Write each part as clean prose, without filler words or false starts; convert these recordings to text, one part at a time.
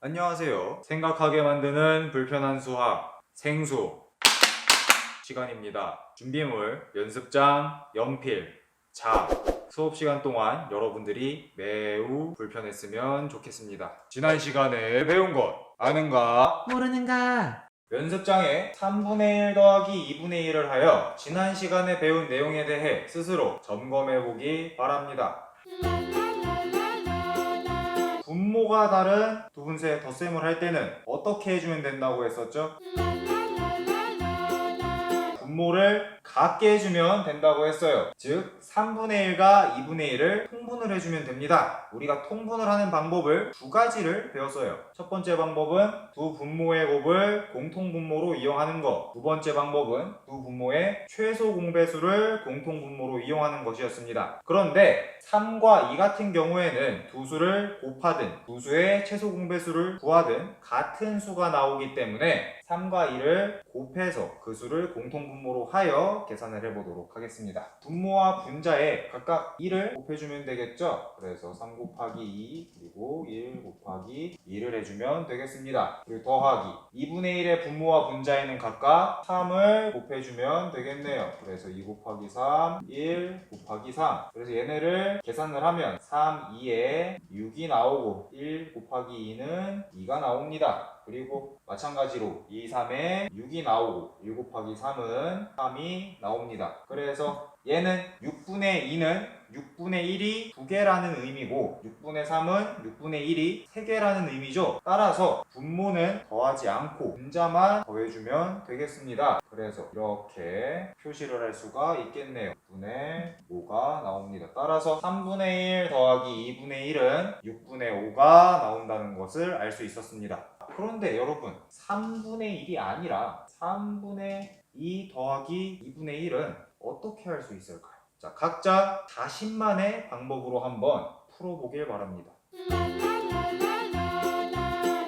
안녕하세요. 생각하게 만드는 불편한 수학 생수 시간입니다. 준비물, 연습장, 연필, 자. 수업 시간 동안 여러분들이 매우 불편했으면 좋겠습니다. 지난 시간에 배운 것 아는가? 모르는가? 연습장에 3분의 1 더하기 2분의 1을 하여 지난 시간에 배운 내용에 대해 스스로 점검해 보기 바랍니다. 분모가 다른 두 분수의 덧셈을 할 때는 어떻게 해주면 된다고 했었죠? 분모를 같게 해주면 된다고 했어요. 즉 3분의 1과 2분의 1을 통분을 해주면 됩니다. 우리가 통분을 하는 방법을 두 가지를 배웠어요. 첫 번째 방법은 두 분모의 곱을 공통분모로 이용하는 것. 두 번째 방법은 두 분모의 최소 공배수를 공통분모로 이용하는 것이었습니다. 그런데 3과 2 같은 경우에는 두 수를 곱하든 두 수의 최소 공배수를 구하든 같은 수가 나오기 때문에 3과 2를 곱해서 그 수를 공통분모로 하여 계산을 해보도록 하겠습니다. 분모와 분자에 각각 1을 곱해주면 되겠죠? 그래서 3 곱하기 2 그리고 1 곱하기 2를 해주면 되겠습니다. 그리고 더하기 2분의 1의 분모와 분자에는 각각 3을 곱해주면 되겠네요. 그래서 2 곱하기 3, 1 곱하기 3. 그래서 얘네를 계산을 하면 3, 2에 6이 나오고 1 곱하기 2는 2가 나옵니다. 그리고 마찬가지로 2, 3에 6이 나오고 1 곱하기 3은 3이 나옵니다. 그래서 얘는 6분의 2는 6분의 1이 2개라는 의미고 6분의 3은 6분의 1이 3개라는 의미죠. 따라서 분모는 더하지 않고 분자만 더해주면 되겠습니다. 그래서 이렇게 표시를 할 수가 있겠네요. 6분의 5가 나옵니다. 따라서 3분의 1 더하기 2분의 1은 6분의 5가 나온다는 것을 알 수 있었습니다. 그런데 여러분 3분의 1이 아니라 3분의 2 더하기 2분의 1은 어떻게 할 수 있을까요? 자, 각자 자신만의 방법으로 한번 풀어보길 바랍니다.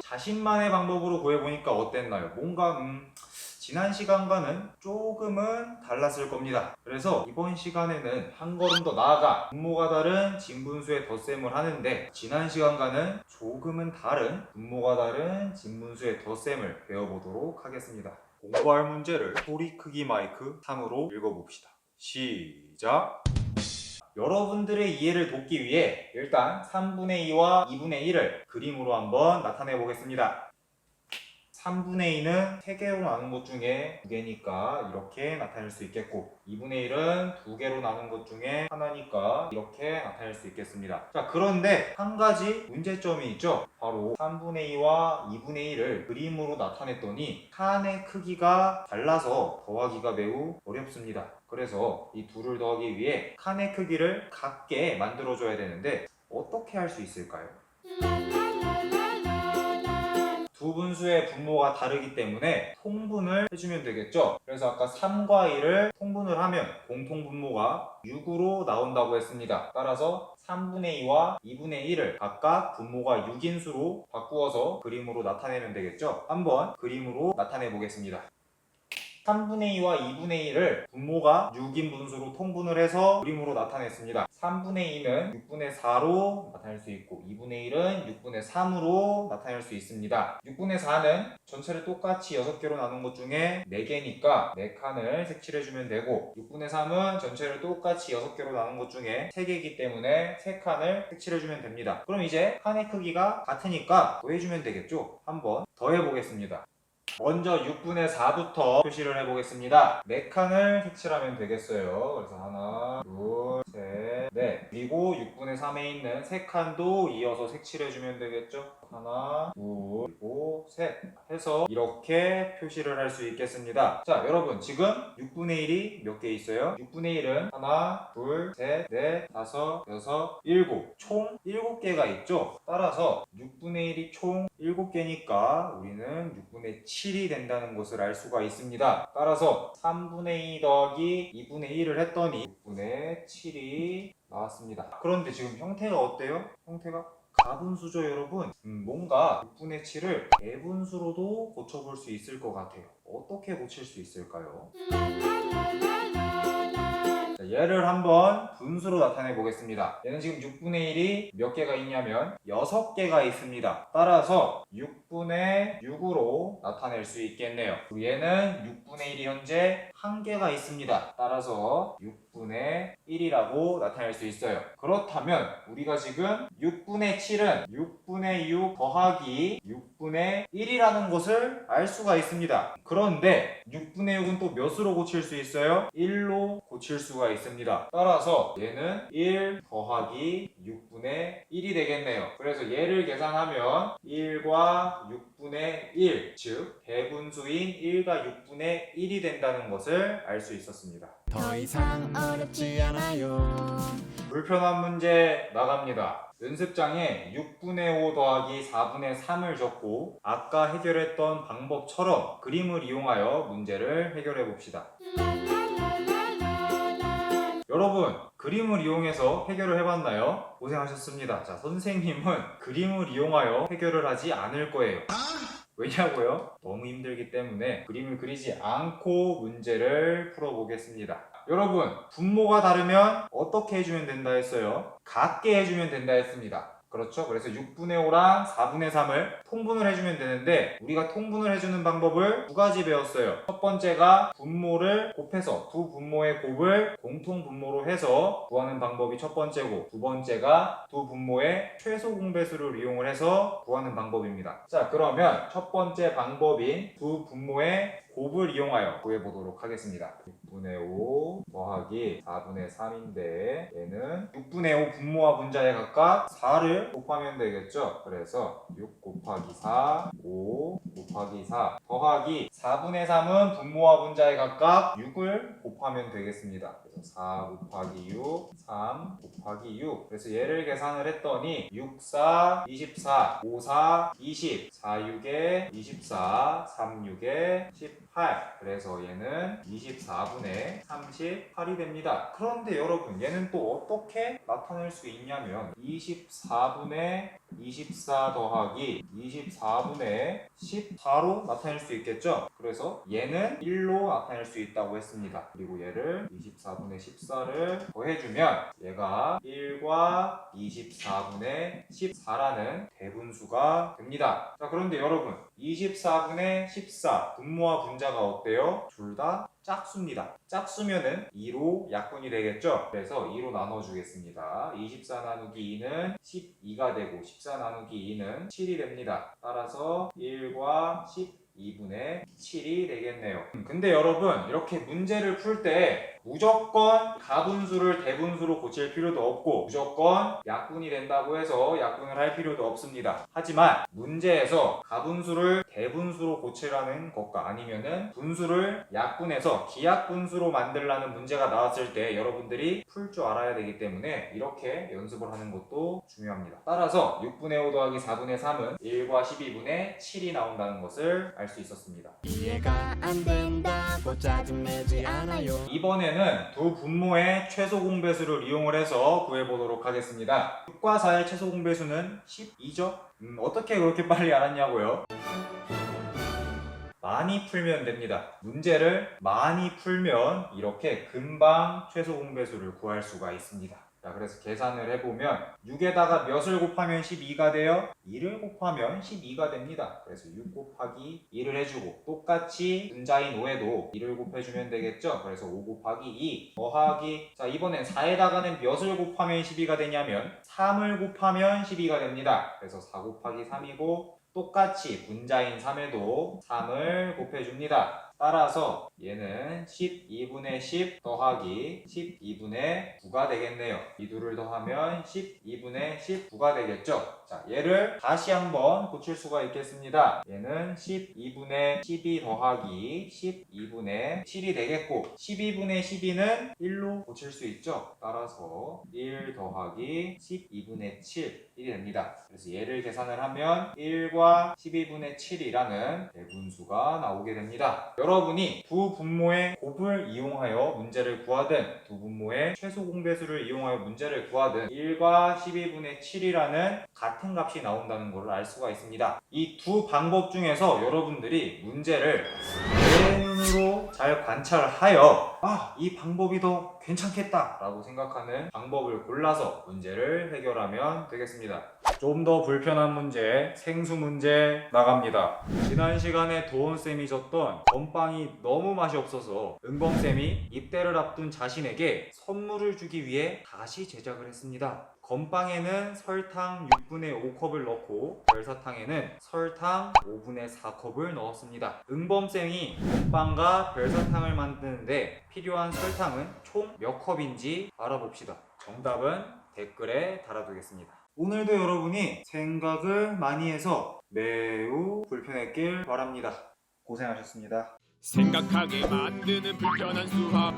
자신만의 방법으로 구해보니까 어땠나요? 뭔가 지난 시간과는 조금은 달랐을 겁니다. 그래서 이번 시간에는 한 걸음 더 나아가 분모가 다른 진분수의 덧셈을 하는데 지난 시간과는 조금은 다른 분모가 다른 진분수의 덧셈을 배워보도록 하겠습니다. 공부할 문제를 소리 크기 마이크 3으로 읽어봅시다. 시작! 여러분들의 이해를 돕기 위해 일단 3분의 2와 2분의 1을 그림으로 한번 나타내 보겠습니다. 3분의 2는 3개로 나눈 것 중에 2개니까 이렇게 나타낼 수 있겠고 2분의 1은 2개로 나눈 것 중에 하나니까 이렇게 나타낼 수 있겠습니다. 자, 그런데 한 가지 문제점이 있죠. 바로 3분의 2와 2분의 1을 그림으로 나타냈더니 칸의 크기가 달라서 더하기가 매우 어렵습니다. 그래서 이 둘을 더하기 위해 칸의 크기를 같게 만들어줘야 되는데 어떻게 할 수 있을까요? 두 분수의 분모가 다르기 때문에 통분을 해주면 되겠죠. 그래서 아까 3과 1을 통분을 하면 공통분모가 6으로 나온다고 했습니다. 따라서 3분의 2와 2분의 1을 각각 분모가 6인 수로 바꾸어서 그림으로 나타내면 되겠죠. 한번 그림으로 나타내 보겠습니다. 3분의 2와 2분의 1을 분모가 6인 분수로 통분을 해서 그림으로 나타냈습니다. 3분의 2는 6분의 4로 나타낼 수 있고 2분의 1은 6분의 3으로 나타낼 수 있습니다. 6분의 4는 전체를 똑같이 6개로 나눈 것 중에 4개니까 4칸을 색칠해주면 되고 6분의 3은 전체를 똑같이 6개로 나눈 것 중에 3개이기 때문에 3칸을 색칠해주면 됩니다. 그럼 이제 칸의 크기가 같으니까 더해주면 되겠죠? 한번 더해보겠습니다. 먼저 6분의 4부터 표시를 해보겠습니다. 4칸을 색칠하면 되겠어요. 그래서 하나, 둘, 셋, 넷. 그리고 6분의 3에 있는 3칸도 이어서 색칠해주면 되겠죠. 하나, 둘, 그리고 셋 해서 이렇게 표시를 할 수 있겠습니다. 자, 여러분 지금 6분의 1이 몇 개 있어요? 6분의 1은 하나, 둘, 셋, 넷, 다섯, 여섯, 일곱. 총 7개가 있죠? 따라서 6분의 1이 총 7개니까 우리는 6분의 7이 된다는 것을 알 수가 있습니다. 따라서 3분의 2 더하기 2분의 1을 했더니 6분의 7이 나왔습니다. 그런데 지금 형태가 어때요? 형태가 가분수죠, 여러분? 뭔가 6분의 7을 대분수로도 고쳐볼 수 있을 것 같아요. 어떻게 고칠 수 있을까요? 자, 자, 얘를 한번 분수로 나타내 보겠습니다. 얘는 지금 6분의 1이 몇 개가 있냐면 6개가 있습니다. 따라서 6분의 6으로 나타낼 수 있겠네요. 그리고 얘는 6분의 1이 현재 1개가 있습니다. 따라서 6분의 1이라고 나타낼 수 있어요. 그렇다면 우리가 지금 6분의 7은 6분의 6 더하기 6분의 1이라는 것을 알 수가 있습니다. 그런데 6분의 6은 또 몇으로 고칠 수 있어요? 1로 고칠 수가 있습니다. 따라서 얘는 1 더하기 6분의 1이 되겠네요. 그래서 얘를 계산하면 1과 6분의 1, 즉 대분수인 1과 6분의 1이 된다는 것을 알 수 있었습니다. 더 이상 어렵지 않아요. 불편한 문제 나갑니다. 연습장에 6분의 5 더하기 4분의 3을 적고 아까 해결했던 방법처럼 그림을 이용하여 문제를 해결해 봅시다. 여러분, 그림을 이용해서 해결을 해봤나요? 고생하셨습니다. 자, 선생님은 그림을 이용하여 해결을 하지 않을 거예요. 왜냐고요? 너무 힘들기 때문에 그림을 그리지 않고 문제를 풀어보겠습니다. 여러분, 분모가 다르면 어떻게 해주면 된다 했어요? 같게 해주면 된다 했습니다. 그렇죠? 그래서 6분의 5랑 4분의 3을 통분을 해주면 되는데 우리가 통분을 해주는 방법을 두 가지 배웠어요. 첫 번째가 분모를 곱해서 두 분모의 곱을 공통 분모로 해서 구하는 방법이 첫 번째고, 두 번째가 두 분모의 최소 공배수를 이용을 해서 구하는 방법입니다. 자, 그러면 첫 번째 방법인 두 분모의 곱을 이용하여 구해보도록 하겠습니다. 6분의 5 더하기 4분의 3인데 얘는 6분의 5 분모와 분자에 각각 4를 곱하면 되겠죠. 그래서 6 곱하기 4, 5 곱하기 4 더하기 4분의 3은 분모와 분자에 각각 6을 곱하면 되겠습니다. 그래서 4 곱하기 6, 3 곱하기 6. 그래서 얘를 계산을 했더니 6, 4, 24, 5, 4, 20, 4, 6에 24, 3, 6에 18. 그래서 얘는 24분의 38이 됩니다. 그런데 여러분, 얘는 또 어떻게 나타낼 수 있냐면 24분의 24 더하기 24분의 14로 나타낼 수 있겠죠? 그래서 얘는 1로 나타낼 수 있다고 했습니다. 그리고 얘를 24분의 14를 더해주면 얘가 1과 24분의 14라는 대분수가 됩니다. 자, 그런데 여러분, 24분의 14 분모와 분자가 어때요? 둘 다 짝수입니다. 짝수면은 2로 약분이 되겠죠? 그래서 2로 나눠주겠습니다. 24 나누기 2는 12가 되고 14 나누기 2는 7이 됩니다. 따라서 1과 12분의 7이 되겠네요. 근데 여러분, 이렇게 문제를 풀 때 무조건 가분수를 대분수로 고칠 필요도 없고 무조건 약분이 된다고 해서 약분을 할 필요도 없습니다. 하지만 문제에서 가분수를 대분수로 고치라는 것과 아니면은 분수를 약분해서 기약분수로 만들라는 문제가 나왔을 때 여러분들이 풀 줄 알아야 되기 때문에 이렇게 연습을 하는 것도 중요합니다. 따라서 6분의 5 더하기 4분의 3은 1과 12분의 7이 나온다는 것을 알 수 있었습니다. 이해가 안 된다고 짜증내지 않아요. 이번에는 두 분모의 최소 공배수를 이용을 해서 구해보도록 하겠습니다. 6과 4의 최소 공배수는 12죠? 어떻게 그렇게 빨리 알았냐고요? 많이 풀면 됩니다. 문제를 많이 풀면 이렇게 금방 최소 공배수를 구할 수가 있습니다. 자, 그래서 계산을 해보면 6에다가 몇을 곱하면 12가 돼요? 2를 곱하면 12가 됩니다. 그래서 6 곱하기 2를 해주고 똑같이 분자인 5에도 2를 곱해주면 되겠죠? 그래서 5 곱하기 2 더하기, 자, 이번엔 4에다가는 몇을 곱하면 12가 되냐면 3을 곱하면 12가 됩니다. 그래서 4 곱하기 3이고 똑같이 분자인 3에도 3을 곱해줍니다. 따라서 얘는 12분의 10 더하기 12분의 9가 되겠네요. 이 둘을 더하면 12분의 19가 되겠죠. 자, 얘를 다시 한번 고칠 수가 있겠습니다. 얘는 12분의 12 더하기 12분의 7이 되겠고 12분의 12는 1로 고칠 수 있죠. 따라서 1 더하기 12분의 7이 됩니다. 그래서 얘를 계산을 하면 1과 12분의 7이라는 대분수가 나오게 됩니다. 여러분이 두 분모의 곱을 이용하여 문제를 구하든 두 분모의 최소 공배수를 이용하여 문제를 구하든 1과 12분의 7이라는 같은 값이 나온다는 것을 알 수가 있습니다. 이 두 방법 중에서 여러분들이 문제를 내 눈으로 스스로 잘 관찰하여 이 방법이 더 괜찮겠다 라고 생각하는 방법을 골라서 문제를 해결하면 되겠습니다. 좀 더 불편한 문제, 생수 문제 나갑니다. 지난 시간에 도원쌤이 줬던 건빵이 너무 맛이 없어서 은범쌤이 입대를 앞둔 자신에게 선물을 주기 위해 다시 제작을 했습니다. 건빵에는 설탕 6분의 5컵을 넣고 별사탕에는 설탕 5분의 4컵을 넣었습니다. 은범쌤이 건빵과 별사탕을 만드는데 필요한 설탕은 총 몇 컵인지 알아봅시다. 정답은 댓글에 달아두겠습니다. 오늘도 여러분이 생각을 많이 해서 매우 불편했길 바랍니다. 고생하셨습니다. 생각하게 만드는 불편한 수학